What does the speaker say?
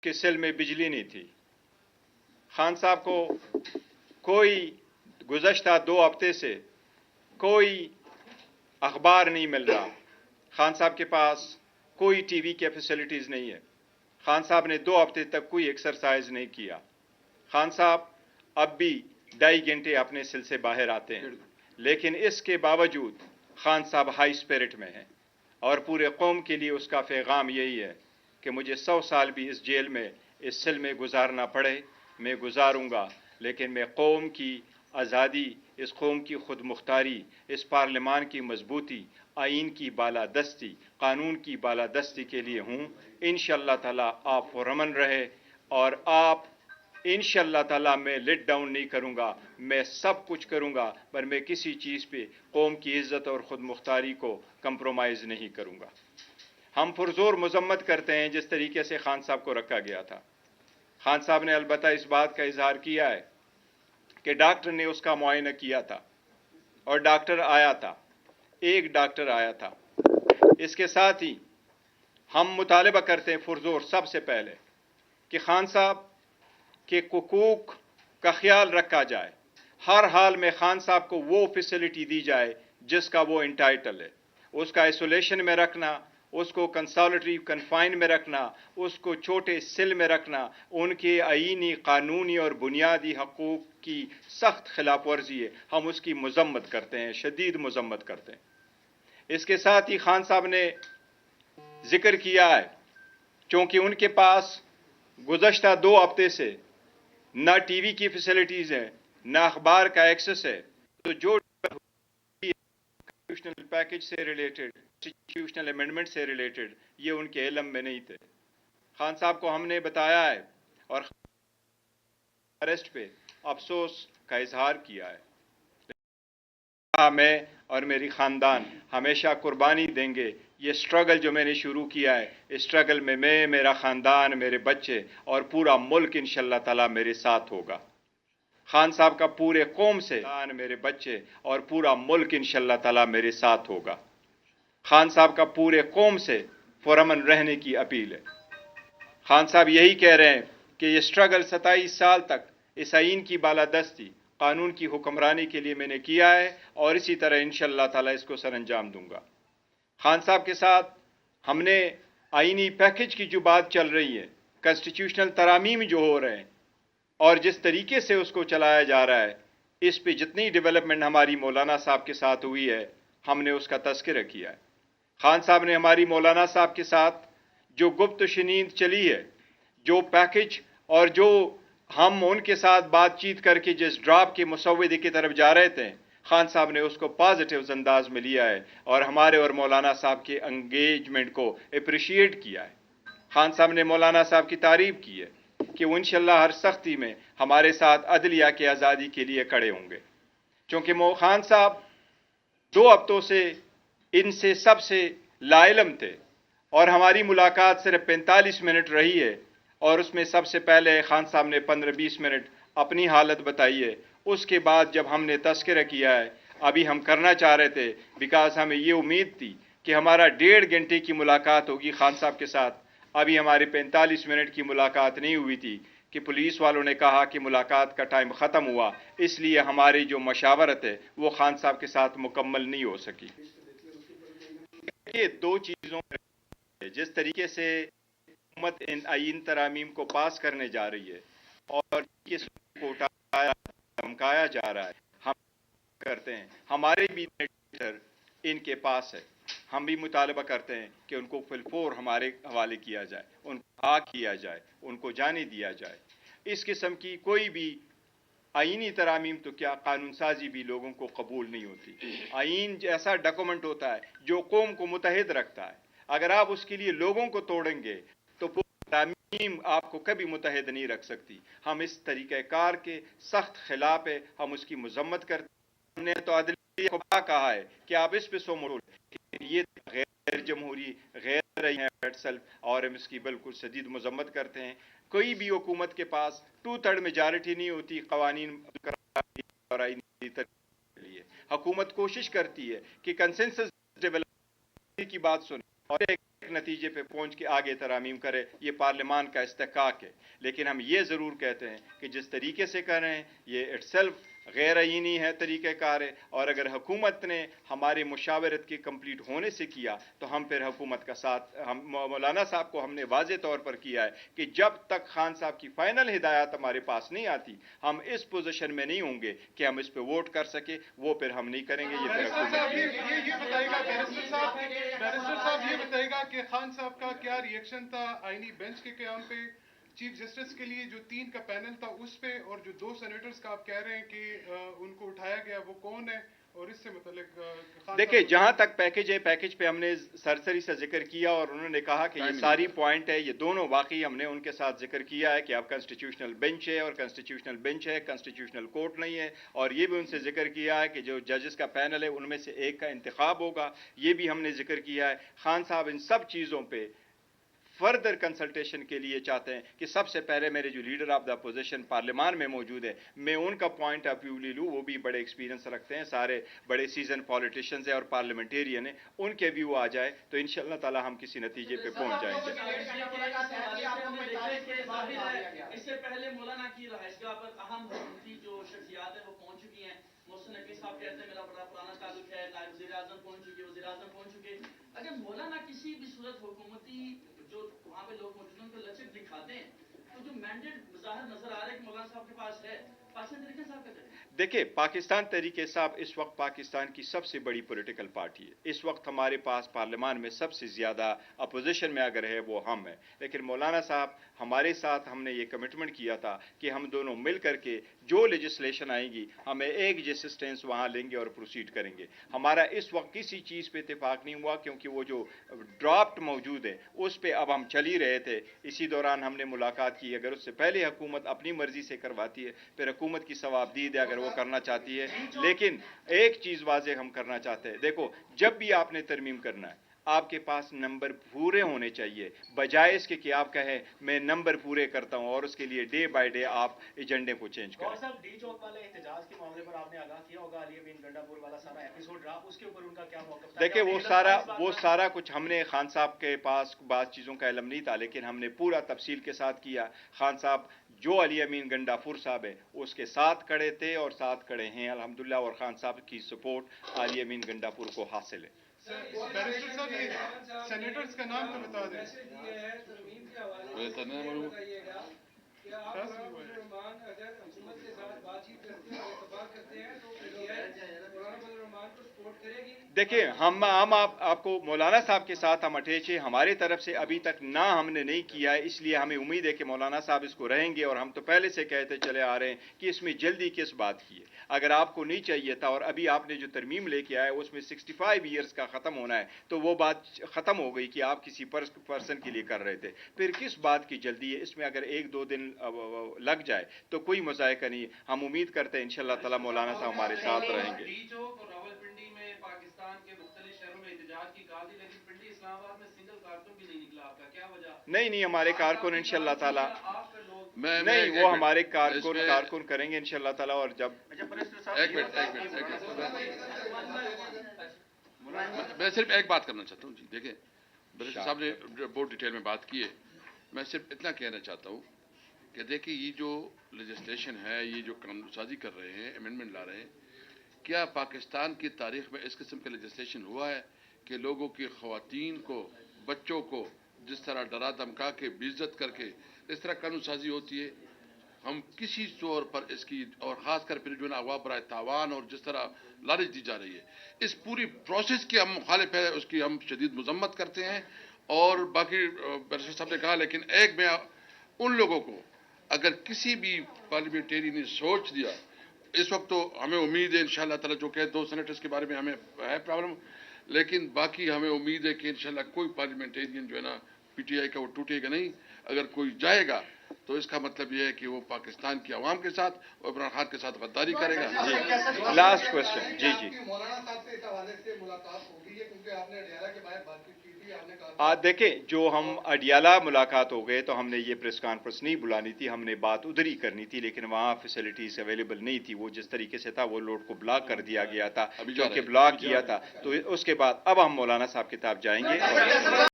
कि सिल में बिजली नहीं थी। खान साहब को कोई गुज़श्ता 2 हफ्ते से कोई अखबार नहीं मिल रहा। खान साहब के पास कोई टीवी की फैसिलिटीज़ नहीं है। खान साहब ने 2 हफ्ते तक कोई एक्सरसाइज नहीं किया। खान साहब अब भी 2.5 घंटे अपने सिल से बाहर आते हैं, लेकिन इसके बावजूद खान साहब हाई स्पिरिट में हैं और पूरे कौम के लिए उसका पैगाम यही है कि मुझे 100 साल भी इस जेल में, इस सिल में गुजारना पड़े, मैं गुजारूंगा, लेकिन मैं कौम की आज़ादी, इस कौम की खुद मुख्तारी, इस पार्लिमान की मजबूती, आइन की बालादस्ती, कानून की बालादस्ती के लिए हूँ। इंशाअल्लाह ताला आप पुरअमन रहे और आप इंशाअल्लाह ताला मैं लेट डाउन नहीं करूँगा, मैं सब कुछ करूँगा, पर मैं किसी चीज़ पे कौम की इज़्ज़त और ख़ुद मुख्तारी को कंप्रोमाइज़ नहीं करूँगा। हम पुरज़ोर मज़म्मत करते हैं जिस तरीके से खान साहब को रखा गया था। खान साहब ने अलबत्ता इस बात का इजहार किया है कि डॉक्टर ने उसका मुआयना किया था और डॉक्टर आया था, एक डॉक्टर आया था। इसके साथ ही हम मुतालबा करते हैं पुरज़ोर सबसे पहले कि खान साहब के हुकूक का ख्याल रखा जाए। हर हाल में खान साहब को वो फैसिलिटी दी जाए जिसका वो इंटाइटल है। उसका आइसोलेशन में रखना, उसको कंसोलिटरी कन्फाइन में रखना, उसको छोटे सेल में रखना, उनके आईनी, कानूनी और बुनियादी हकूक की सख्त खिलाफ वर्जी है। हम उसकी मजम्मत करते हैं, शदीद मजम्मत करते हैं। इसके साथ ही खान साहब ने जिक्र किया है क्योंकि उनके पास गुज़श्ता 2 हफ्ते से ना टीवी की फैसिलिटीज़ हैं, ना अखबार का एक्सेस है, तो जो कॉन्स्टिट्यूशनल पैकेज से रिलेटेड, कॉन्स्टिट्यूशनल अमेंडमेंट से रिलेटेड, ये उनके इल्म में नहीं थे। खान साहब को हमने बताया है और अरेस्ट पे अफसोस का इजहार किया है। मैं और मेरी ख़ानदान हमेशा कुर्बानी देंगे। ये स्ट्रगल जो मैंने शुरू किया है, इस स्ट्रगल में मैं, मेरा ख़ानदान, मेरे बच्चे और पूरा मुल्क इंशाअल्लाह ताला मेरे साथ होगा। खान साहब का पूरे कौम से, मेरे बच्चे और पूरा मुल्क इंशाअल्लाह ताला मेरे साथ होगा। खान साहब का पूरे कौम से पुरअमन रहने की अपील है। खान साहब यही कह रहे हैं कि ये स्ट्रगल 27 साल तक इस आइन की बालादस्ती, कानून की हुक्मरानी के लिए मैंने किया है और इसी तरह इंशाअल्लाह ताला इसको सर अंजाम दूंगा। खान साहब के साथ हमने आइनी पैकेज की जो बात चल रही है, कॉन्स्टिट्यूशनल तरामीम जो हो रहे हैं और जिस तरीके से उसको चलाया जा रहा है, इस पे जितनी डेवलपमेंट हमारी मौलाना साहब के साथ हुई है, हमने उसका तज़किरा किया है। खान साहब ने हमारी मौलाना साहब के साथ जो गुप्त शनीद चली है, जो पैकेज और जो हम उनके साथ बातचीत करके जिस ड्राफ्ट के मुसव्वदे की तरफ जा रहे थे, खान साहब ने उसको पॉजिटिव अंदाज में लिया है और हमारे और मौलाना साहब के एंगेजमेंट को अप्रिशिएट किया है। खान साहब ने मौलाना साहब की तारीफ की है कि वो इंशाअल्लाह हर सख्ती में हमारे साथ अदलिया की आज़ादी के लिए खड़े होंगे, क्योंकि खान साहब 2 हफ्तों से इनसे सबसे लाइलम थे और हमारी मुलाकात सिर्फ 45 मिनट रही है और उसमें सबसे पहले खान साहब ने 15-20 मिनट अपनी हालत बताई है। उसके बाद जब हमने तज़किरा किया है, अभी हम करना चाह रहे थे, बिकॉज हमें ये उम्मीद थी कि हमारा 1.5 घंटे की मुलाकात होगी खान साहब के साथ। अभी हमारी 45 मिनट की मुलाकात नहीं हुई थी कि पुलिस वालों ने कहा कि मुलाकात का टाइम ख़त्म हुआ, इसलिए हमारी जो मशावरत है वो खान साहब के साथ मुकम्मल नहीं हो सकी। ये 2 चीज़ों, जिस तरीके से हुकूमत इन आइन तरामीम को पास करने जा रही है और इसको उठाया धमकाया जा रहा है, हम करते हैं, हमारे भी लेटर इनके पास है, हम भी मुतालबा करते हैं कि उनको फिलफोर हमारे हवाले किया जाए, उनको आग किया जाए, उनको जाने दिया जाए। इस किस्म की कोई भी आइनी तरामीम तो क्या, कानून साजी भी लोगों को कबूल नहीं होती। आइन ऐसा डॉक्यूमेंट होता है जो कौम को मुतहद रखता है। अगर आप उसके लिए लोगों को तोड़ेंगे तो तरामीम आपको कभी मुतहद नहीं रख सकती। हम इस तरीक़ेकार के सख्त खिलाफ है, हम उसकी मजम्मत करते हैं। हमने तो अदलिया को कहा है कि आप इस पे सो मोड़, ये गैर जमहूरी, गैर रही है और हम इसकी बिल्कुल शदीद मजम्मत करते हैं। कोई भी हुकूमत के पास 2/3 मेजॉरिटी नहीं होती कवानीन और आईनी के लिए। हुकूमत कोशिश करती है कि कंसेंसस डेवलपमेंट की बात सुने और नतीजे पे पहुंच के आगे तरामीम करे, ये पार्लियामान का इस्तेकाक है। लेकिन हम ये ज़रूर कहते हैं कि जिस तरीके से कर रहे हैं ये इट्सेल्फ गैर आईनी है तरीक़ेकार है, और अगर हुकूमत ने हमारे मुशावरत के कंप्लीट होने से किया तो हम फिर हुकूमत का साथ, हम मौलाना साहब को हमने वाज़े तौर पर किया है कि जब तक खान साहब की फाइनल हिदायत हमारे पास नहीं आती हम इस पोजीशन में नहीं होंगे कि हम इस पे वोट कर सके, वो फिर हम नहीं करेंगे। ये फिर बैरिस्टर साहब ये बताएगा कि खान साहब का क्या रिएक्शन था आईनी बेंच के क़याम पे, चीफ जस्टिस के लिए जो 3 का पैनल था उस पे, और जो 2 सेनेटर्स का आप कह रहे हैं कि उनको उठाया गया वो कौन है, और इससे मतलब देखिए जहां तक पैकेज है, पैकेज पे हमने सरसरी से जिक्र किया और उन्होंने कहा कि ये सारी पॉइंट है, ये दोनों वाकई हमने उनके साथ जिक्र किया है कि आप कॉन्स्टिट्यूशनल बेंच है और कॉन्स्टिट्यूशनल बेंच है, कॉन्स्टिट्यूशनल कोर्ट नहीं है, और ये भी उनसे जिक्र किया है कि जो जजेस का पैनल है उनमें से एक का इंतखाब होगा, ये भी हमने जिक्र किया है। खान साहब इन सब चीज़ों पर फर्दर कंसल्टेशन के लिए चाहते हैं कि सबसे पहले मेरे जो लीडर ऑफ द अपोजिशन पार्लियामान में मौजूद है मैं उनका पॉइंट ऑफ व्यू ले लूँ, वो भी बड़े एक्सपीरियंस रखते हैं, सारे बड़े सीजन पॉलिटिशियंस हैं और पार्लियामेंटेरियन हैं, उनके व्यू आ जाए तो इंशाअल्लाह ताला हम किसी नतीजे पे पहुंच जाएंगे। इससे पहले मौलाना की रहायशगाह पर अहम जो शख्सियात है वो पहुंच चुकी हैं। मोहसिन नकवी साहब कहते हैं मेरा बड़ा पुराना ताल्लुक है, नायब वज़ीर-ए-आज़म पहुंच चुके, वज़ीर-ए-आज़म पहुंच चुके। अगर मौलाना किसी भी सूरत हुकूमती जो वहाँ पे लोग मौजूद हैं उनको लचक दिखाते हैं तो जो मैंडेट ज़ाहिर नजर आ रहा है कि मौलाना साहब के पास है, पाकिस्तान तरीके साहब कहते हैं। देखिए पाकिस्तान तरीके साहब इस वक्त पाकिस्तान की सबसे बड़ी पॉलिटिकल पार्टी है, इस वक्त हमारे पास पार्लियामान में सबसे ज़्यादा अपोजिशन में अगर है वो हम है, लेकिन मौलाना साहब हमारे साथ हमने ये कमिटमेंट किया था कि हम दोनों मिल करके जो लेजिस्लेशन आएगी हमें एक जैसे स्टेंस वहाँ लेंगे और प्रोसीड करेंगे। हमारा इस वक्त किसी चीज़ पे इत्तेफाक नहीं हुआ क्योंकि वो जो ड्राफ्ट मौजूद है उस पर अब हम चल ही रहे थे, इसी दौरान हमने मुलाकात की। अगर उससे पहले हुकूमत अपनी मर्जी से करवाती है फिर हुकूमत की सवाबदीद है अगर वो करना चाहती है, लेकिन एक चीज़ वाज़ेह हम करना चाहते हैं, देखो जब भी आपने तरमीम करना है आपके पास नंबर पूरे होने चाहिए, बजाय इसके कि आप कहें मैं नंबर पूरे करता हूं और उसके लिए डे बाय डे आप एजेंडे को चेंज करें। साहब डी चौक वाले एहतजाज के मामले पर आपने आगाह किया होगा, अली अमीन गंडापुर वाला सारा एपिसोड रहा, उसके ऊपर उनका क्या मौक़िफ़ था? देखिए वो सारा कुछ हमने खान साहब के पास बात चीज़ों का इल्म नहीं था, लेकिन हमने पूरा तफसील के साथ किया। खान साहब जो अली अमीन गंडापुर साहब है उसके साथ खड़े थे और साथ खड़े हैं अल्हम्दुलिल्लाह, और खान साहब की सपोर्ट अली अमीन गंडापुर को हासिल है। बैरिस्टर साहब ये सेनेटर्स का नाम तो बता दें। देखिए हम आपको मौलाना साहब के साथ हम अटैच हैं, हमारे तरफ से अभी तक ना हमने नहीं किया है, इसलिए हमें उम्मीद है कि मौलाना साहब इसको रहेंगे, और हम तो पहले से कहते चले आ रहे हैं कि इसमें जल्दी किस बात की है। अगर आपको नहीं चाहिए था और अभी आपने जो तरमीम लेके आए उसमें 65 ईयर्स का ख़त्म होना है तो वो बात ख़त्म हो गई कि आप किसी पर्सन के लिए कर रहे थे, फिर किस बात की जल्दी है। इसमें अगर 1-2 दिन लग जाए तो कोई मज़ायका नहीं, हम उम्मीद करते हैं इंशाअल्लाह ताला मौलाना साहब हमारे साथ रहेंगे। पाकिस्तान के मुख्तलिफ शहरों में एहतजाज की कहा थी, लेकिन पिंडी इस्लामाबाद में सिंगल कारकुन भी नहीं निकला, आपका क्या वजह? नहीं हमारे कारकुन इंशाअल्लाह ताला नहीं वो हमारे कारकुन करेंगे इंशाअल्लाह ताला। और जब एक मिनट मैं सिर्फ एक बात करना चाहता हूँ जी। देखिए बैरिस्टर साहब ने बहुत डिटेल में बात की है, मैं सिर्फ इतना कहना चाहता हूँ कि देखिए ये जो लेजिस्लेशन है, ये जो कानून साजी कर रहे हैं, अमेंडमेंट ला रहे हैं, क्या पाकिस्तान की तारीख में इस किस्म का लेजिस्लेशन हुआ है कि लोगों की ख़वातीन को, बच्चों को जिस तरह डरा धमका के बेइज्जत करके इस तरह कानून साजी होती है? हम किसी तौर पर इसकी, और ख़ास कर फिर जो ना अगवा बराए तावान और जिस तरह लालच दी जा रही है, इस पूरी प्रोसेस के हम मुखालिफ है, उसकी हम शदीद मजम्मत करते हैं। और बाकी बैरिस्टर साहब ने कहा, लेकिन एक मैं उन लोगों को, अगर किसी भी पार्लियामेंटेरियन ने सोच दिया, इस वक्त तो हमें उम्मीद है इंशाअल्लाह ताला, जो कि 2 सेनेटर्स के बारे में हमें है प्रॉब्लम, लेकिन बाकी हमें उम्मीद है कि इंशाअल्लाह कोई पार्लियामेंटेरियन जो है ना पीटीआई का वो टूटेगा नहीं। अगर कोई जाएगा तो इसका मतलब ये है कि वो पाकिस्तान की आवाम के साथ और इमरान खान के साथ गद्दारी करेगा। लास्ट क्वेश्चन जी मौलाना साहब से इस हवाले से मुलाकात होगी है, क्योंकि आपने अडियाला के बाहर बातचीत की थी, आपने कहा देखें जो हम अडियाला मुलाकात हो गए तो हमने ये प्रेस कॉन्फ्रेंस नहीं बुलानी थी, हमने बात उधर ही करनी थी, लेकिन वहाँ फैसिलिटीज अवेलेबल नहीं थी। वो जिस तरीके से था वो लोड को ब्लॉक कर दिया गया था, जो कि ब्लॉक किया था, तो उसके बाद अब हम मौलाना साहब के साथ जाएंगे।